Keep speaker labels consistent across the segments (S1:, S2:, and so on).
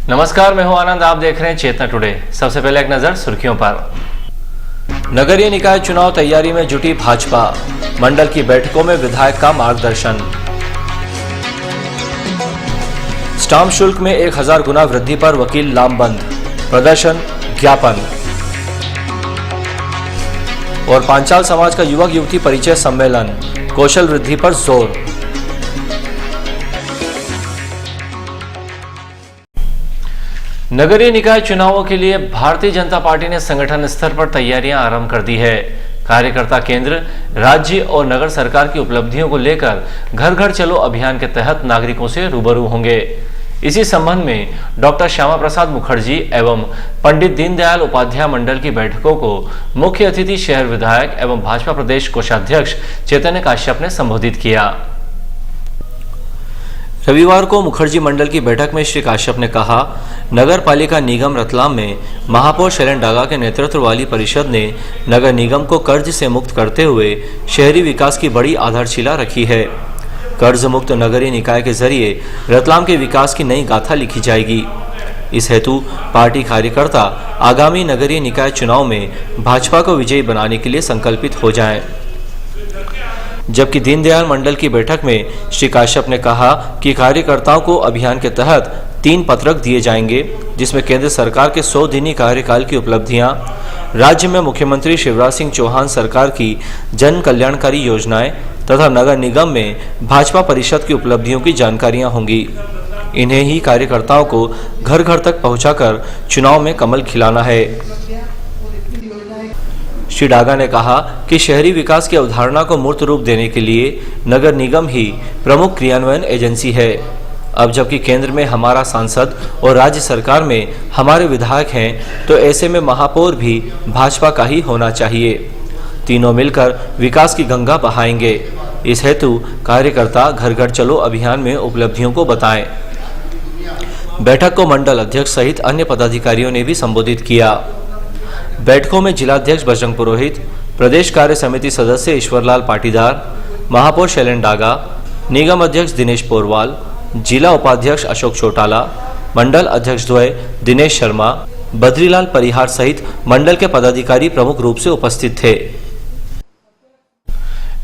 S1: नमस्कार, मैं हूं आनंद। आप देख रहे हैं चेतना टुडे। सबसे पहले एक नजर सुर्खियों पर। नगरीय निकाय चुनाव तैयारी में जुटी भाजपा, मंडल की बैठकों में विधायक का मार्गदर्शन। स्टाम्प शुल्क में 1000 गुना वृद्धि पर वकील लामबंद, प्रदर्शन, ज्ञापन। और पांचाल समाज का युवक युवती परिचय सम्मेलन, कौशल वृद्धि पर जोर। नगरीय निकाय चुनावों के लिए भारतीय जनता पार्टी ने संगठन स्तर पर तैयारियां आरंभ कर दी है। कार्यकर्ता केंद्र, राज्य और नगर सरकार की उपलब्धियों को लेकर घर घर चलो अभियान के तहत नागरिकों से रूबरू होंगे। इसी संबंध में डॉक्टर श्यामा प्रसाद मुखर्जी एवं पंडित दीनदयाल उपाध्याय मंडल की बैठकों को मुख्य अतिथि शहर विधायक एवं भाजपा प्रदेश कोषाध्यक्ष चैतन्य काश्यप ने संबोधित किया। रविवार को मुखर्जी मंडल की बैठक में श्री काश्यप ने कहा, नगर पालिका निगम रतलाम में महापौर शैलेन डागा के नेतृत्व वाली परिषद ने नगर निगम को कर्ज से मुक्त करते हुए शहरी विकास की बड़ी आधारशिला रखी है। कर्ज मुक्त नगरीय निकाय के जरिए रतलाम के विकास की नई गाथा लिखी जाएगी। इस हेतु पार्टी कार्यकर्ता आगामी नगरीय निकाय चुनाव में भाजपा को विजयी बनाने के लिए संकल्पित हो जाएं। जबकि दीनदयाल मंडल की बैठक में श्री काश्यप ने कहा कि कार्यकर्ताओं को अभियान के तहत 3 पत्रक दिए जाएंगे, जिसमें केंद्र सरकार के 100 दिनी कार्यकाल की उपलब्धियां, राज्य में मुख्यमंत्री शिवराज सिंह चौहान सरकार की जन कल्याणकारी योजनाएं तथा नगर निगम में भाजपा परिषद की उपलब्धियों की जानकारियां होंगी। इन्हें ही कार्यकर्ताओं को घर घर तक पहुंचाकर चुनाव में कमल खिलाना है। श्री डागा ने कहा कि शहरी विकास की अवधारणा को मूर्त रूप देने के लिए नगर निगम ही प्रमुख क्रियान्वयन एजेंसी है। अब जबकि केंद्र में हमारा सांसद और राज्य सरकार में हमारे विधायक हैं, तो ऐसे में महापौर भी भाजपा का ही होना चाहिए। तीनों मिलकर विकास की गंगा बहाएंगे। इस हेतु कार्यकर्ता घर घर चलो अभियान में उपलब्धियों को बताएं। बैठक को मंडल अध्यक्ष सहित अन्य पदाधिकारियों ने भी संबोधित किया। बैठकों में जिलाध्यक्ष बजरंग पुरोहित, प्रदेश कार्य समिति सदस्य ईश्वरलाल पाटीदार, महापौर शैलेन डागा, निगम अध्यक्ष दिनेश पोरवाल, जिला उपाध्यक्ष अशोक चौटाला, मंडल अध्यक्ष द्वय दिनेश शर्मा, बद्रीलाल परिहार सहित मंडल के पदाधिकारी प्रमुख रूप से उपस्थित थे।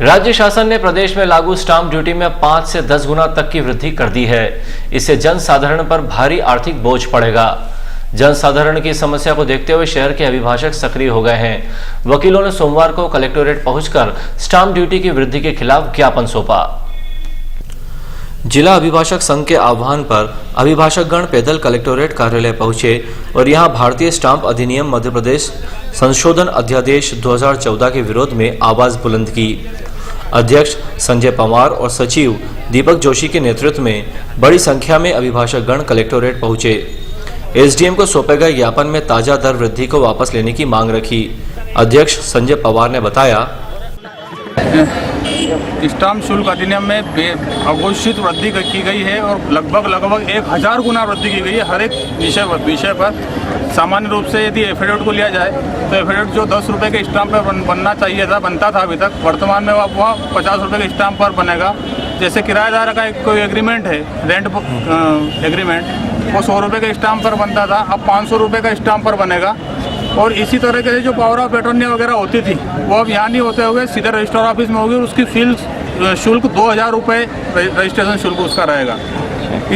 S1: राज्य शासन ने प्रदेश में लागू स्टाम्प ड्यूटी में 5 से 10 गुना तक की वृद्धि कर दी है। इससे जनसाधारण पर भारी आर्थिक बोझ पड़ेगा। जनसाधारण की समस्या को देखते हुए शहर के अभिभाषक सक्रिय हो गए हैं। वकीलों ने सोमवार को कलेक्टोरेट पहुंचकर स्टाम्प ड्यूटी की वृद्धि के खिलाफ ज्ञापन सौंपा। जिला अभिभाषक संघ के आह्वान पर अभिभाषकगण पैदल कलेक्टोरेट कार्यालय पहुंचे और यहां भारतीय स्टाम्प अधिनियम मध्य प्रदेश संशोधन अध्यादेश 2014 के विरोध में आवाज बुलंद की। अध्यक्ष संजय पवार और सचिव दीपक जोशी के नेतृत्व में बड़ी संख्या में अभिभाषकगण कलेक्टोरेट पहुंचे। एसडीएम को सौंपे गए ज्ञापन में ताजा दर वृद्धि को वापस लेने की मांग रखी। अध्यक्ष संजय पवार ने बताया,
S2: स्टाम्प शुल्क अधिनियम में अघोषित वृद्धि की गई है और लगभग 1000 गुना वृद्धि की गई है। हर एक विषय पर सामान्य रूप से यदि एफिडेविट को लिया जाए तो एफिडेविट जो 10 रुपये के स्टाम्प पर बनना चाहिए था, बनता था अभी तक, वर्तमान में वह 50 रुपये के स्टाम्प पर बनेगा। जैसे किराएदार का कोई एग्रीमेंट है, रेंट एग्रीमेंट, वो 100 रुपये के स्टाम्प पर बनता था, अब 500 रुपये का स्टाम्प पर बनेगा। और इसी तरह के जो पावर ऑफ अटॉर्नी वगैरह होती थी वो अब यहाँ नहीं होते हुए सीधे रजिस्टर ऑफिस में होगी और उसकी फीस शुल्क 2000 रुपये रजिस्ट्रेशन शुल्क उसका रहेगा।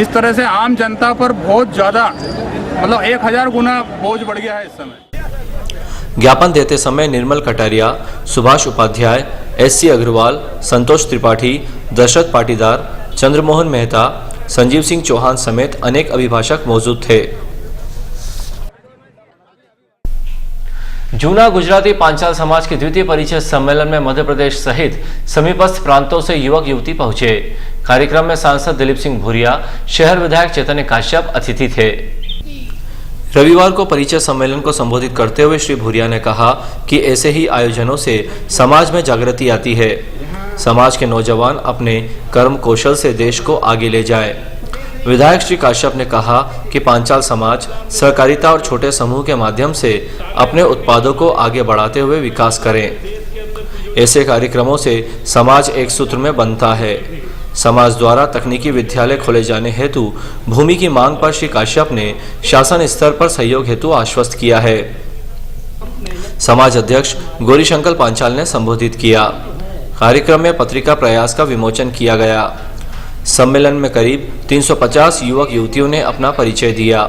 S2: इस तरह से आम जनता पर बहुत ज़्यादा, मतलब 1000 गुना बोझ बढ़ गया है इस समय।
S1: ज्ञापन देते समय निर्मल कटारिया, सुभाष उपाध्याय, एससी अग्रवाल, संतोष त्रिपाठी, दशरथ पाटीदार, चंद्रमोहन मेहता, संजीव सिंह चौहान समेत अनेक अभिभाषक मौजूद थे। जूना गुजराती पांचाल समाज के द्वितीय परिचय सम्मेलन में मध्य प्रदेश सहित समीपस्थ प्रांतों से युवक युवती पहुंचे। कार्यक्रम में सांसद दिलीप सिंह भूरिया, शहर विधायक चैतन्य काश्यप अतिथि थे। रविवार को परिचय सम्मेलन को संबोधित करते हुए श्री भूरिया ने कहा कि ऐसे ही आयोजनों से समाज में जागृति आती है। समाज के नौजवान अपने कर्म कौशल से देश को आगे ले जाए। विधायक श्री काश्यप ने कहा कि पांचाल समाज सहकारिता और छोटे समूह के माध्यम से अपने उत्पादों को आगे बढ़ाते हुए विकास करें। ऐसे कार्यक्रमों से समाज एक सूत्र में बनता है। समाज द्वारा तकनीकी विद्यालय खोले जाने हेतु भूमि की मांग पर श्री काश्यप ने शासन स्तर पर सहयोग हेतु आश्वस्त किया है। समाज अध्यक्ष गौरीशंकर पांचाल ने संबोधित किया। कार्यक्रम में पत्रिका प्रयास का विमोचन किया गया। सम्मेलन में करीब 350 युवक युवतियों ने अपना परिचय दिया।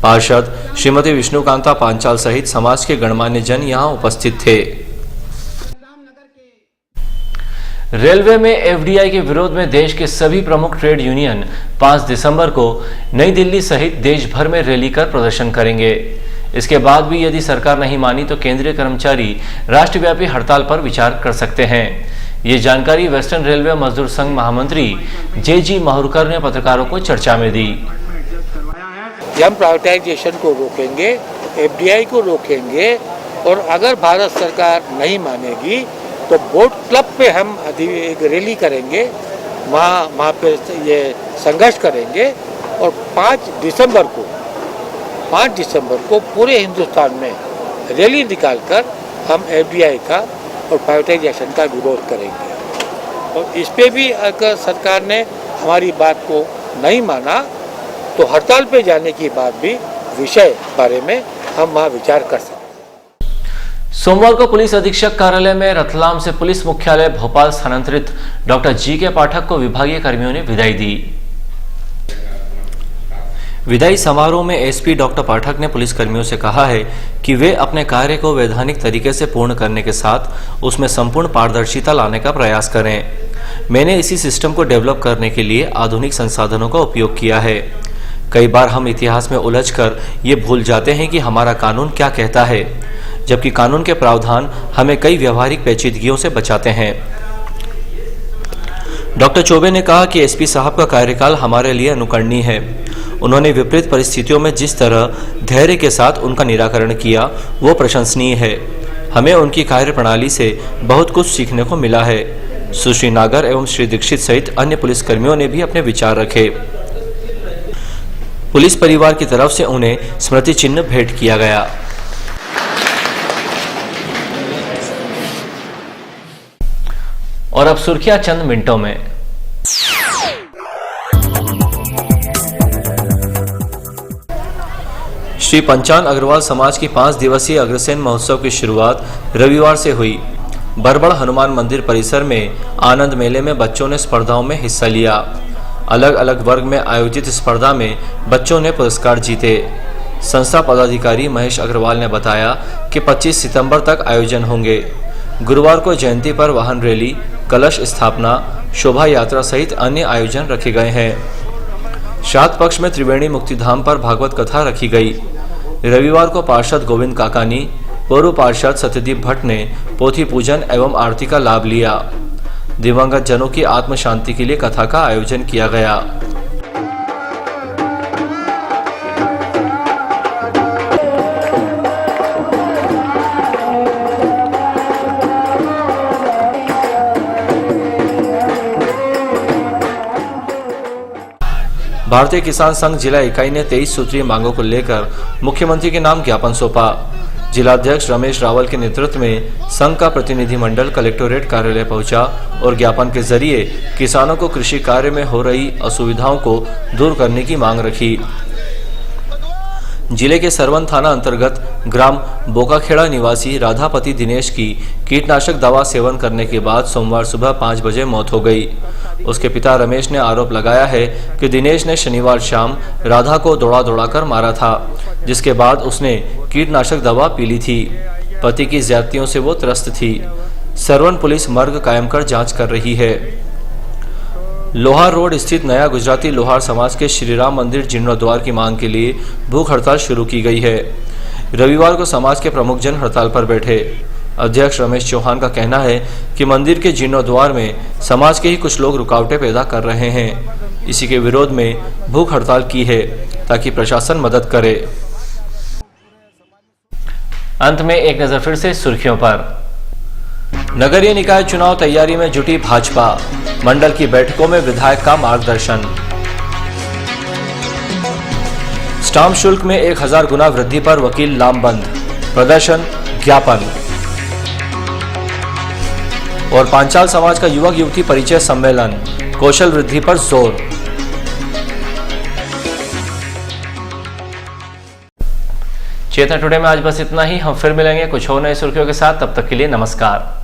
S1: पार्षद श्रीमती विष्णुकांता पांचाल सहित समाज के गणमान्य जन यहां उपस्थित थे। रेलवे में एफडीआई के विरोध में देश के सभी प्रमुख ट्रेड यूनियन 5 दिसंबर को नई दिल्ली सहित देश भर में रैली कर प्रदर्शन करेंगे। इसके बाद भी यदि सरकार नहीं मानी तो केंद्रीय कर्मचारी राष्ट्रव्यापी हड़ताल पर विचार कर सकते हैं। ये जानकारी वेस्टर्न रेलवे मजदूर संघ महामंत्री जे.जी. माहुरकर ने पत्रकारों को चर्चा में दी।
S3: हम प्राइवेटाइजेशन को रोकेंगे, एफडीआई को रोकेंगे और अगर भारत सरकार नहीं मानेगी तो बोट क्लब पे हम एक रैली करेंगे, वहाँ पे ये संघर्ष करेंगे और 5 दिसंबर को पूरे हिंदुस्तान में रैली निकालकर हम एफडीआई का और प्राइवेटाइजेशन का विरोध करेंगे। और इस पे भी अगर सरकार ने हमारी बात को नहीं माना तो हड़ताल पे जाने की बात भी विषय बारे में हम वहाँ विचार कर सकते हैं।
S1: सोमवार को पुलिस अधीक्षक कार्यालय में रतलाम से पुलिस मुख्यालय भोपाल स्थानांतरित डॉक्टर जी.के. पाठक को विभागीय कर्मियों ने विदाई दी। विदाई समारोह में एसपी डॉक्टर पाठक ने पुलिसकर्मियों से कहा है कि वे अपने कार्य को वैधानिक तरीके से पूर्ण करने के साथ उसमें संपूर्ण पारदर्शिता लाने का प्रयास करें। मैंने इसी सिस्टम को डेवलप करने के लिए आधुनिक संसाधनों का उपयोग किया है। कई बार हम इतिहास में उलझकर ये भूल जाते हैं कि हमारा कानून क्या कहता है, जबकि कानून के प्रावधान हमें कई व्यवहारिक पेचीदगियों से बचाते हैं। डॉक्टर चौबे ने कहा कि एसपी साहब का कार्यकाल हमारे लिए अनुकरणीय है। उन्होंने विपरीत परिस्थितियों में जिस तरह धैर्य के साथ उनका निराकरण किया वो प्रशंसनीय है। हमें उनकी कार्यप्रणाली से बहुत कुछ सीखने को मिला है। सुश्री नागर एवं श्री दीक्षित सहित अन्य पुलिसकर्मियों ने भी अपने विचार रखे। पुलिस परिवार की तरफ से उन्हें स्मृति चिन्ह भेंट किया गया। और अब सुर्खियां चंद मिनटों में। श्री पंचान अग्रवाल समाज की 5 दिवसीय अग्रसेन महोत्सव की शुरुआत रविवार से हुई। बरबड़ हनुमान मंदिर परिसर में आनंद मेले में बच्चों ने स्पर्धाओं में हिस्सा लिया। अलग अलग वर्ग में आयोजित स्पर्धा में बच्चों ने पुरस्कार जीते। संस्था पदाधिकारी महेश अग्रवाल ने बताया कि 25 सितंबर तक आयोजन होंगे। गुरुवार को जयंती पर वाहन रैली, कलश स्थापना, शोभा यात्रा सहित अन्य आयोजन रखे गए हैं। श्राद्ध पक्ष में त्रिवेणी मुक्तिधाम पर भागवत कथा रखी गई। रविवार को पार्षद गोविंद काकानी, पूर्व पार्षद सत्यदीप भट्ट ने पोथी पूजन एवं आरती का लाभ लिया। दिवंगत जनों की आत्म शांति के लिए कथा का आयोजन किया गया। भारतीय किसान संघ जिला इकाई ने 23 सूत्रीय मांगों को लेकर मुख्यमंत्री के नाम ज्ञापन सौंपा। जिलाध्यक्ष रमेश रावल के नेतृत्व में संघ का प्रतिनिधिमंडल कलेक्टोरेट कार्यालय पहुंचा और ज्ञापन के जरिए किसानों को कृषि कार्य में हो रही असुविधाओं को दूर करने की मांग रखी। जिले के सरवन थाना अंतर्गत ग्राम बोकाखेड़ा निवासी राधापति दिनेश की कीटनाशक दवा सेवन करने के बाद सोमवार सुबह 5 बजे मौत हो गई। उसके पिता रमेश ने आरोप लगाया है कि दिनेश ने शनिवार शाम राधा को दौड़ा कर मारा था, जिसके बाद उसने कीटनाशक दवा पी ली थी। पति की ज्यादतियों से वो त्रस्त थी। सरवन पुलिस मर्ग कायम कर जांच कर रही है। लोहार रोड स्थित नया गुजराती लोहार समाज के श्रीराम मंदिर जीर्णोद्वार की मांग के लिए भूख हड़ताल शुरू की गई है। रविवार को समाज के प्रमुख जन हड़ताल पर बैठे। अध्यक्ष रमेश चौहान का कहना है कि मंदिर के जीर्णोद्वार में समाज के ही कुछ लोग रुकावटें पैदा कर रहे हैं। इसी के विरोध में भूख हड़ताल की है ताकि प्रशासन मदद करे। अंत में एक नजर फिर से सुर्खियों पर। नगरीय निकाय चुनाव तैयारी में जुटी भाजपा, मंडल की बैठकों में विधायक का मार्गदर्शन। स्टाम्प शुल्क में 1000 गुना वृद्धि पर वकील लामबंद, प्रदर्शन, ज्ञापन। और पांचाल समाज का युवक युवती परिचय सम्मेलन, कौशल वृद्धि पर जोर। चेतना टुडे में आज बस इतना ही। हम फिर मिलेंगे कुछ और नई सुर्खियों के साथ। तब तक के लिए नमस्कार।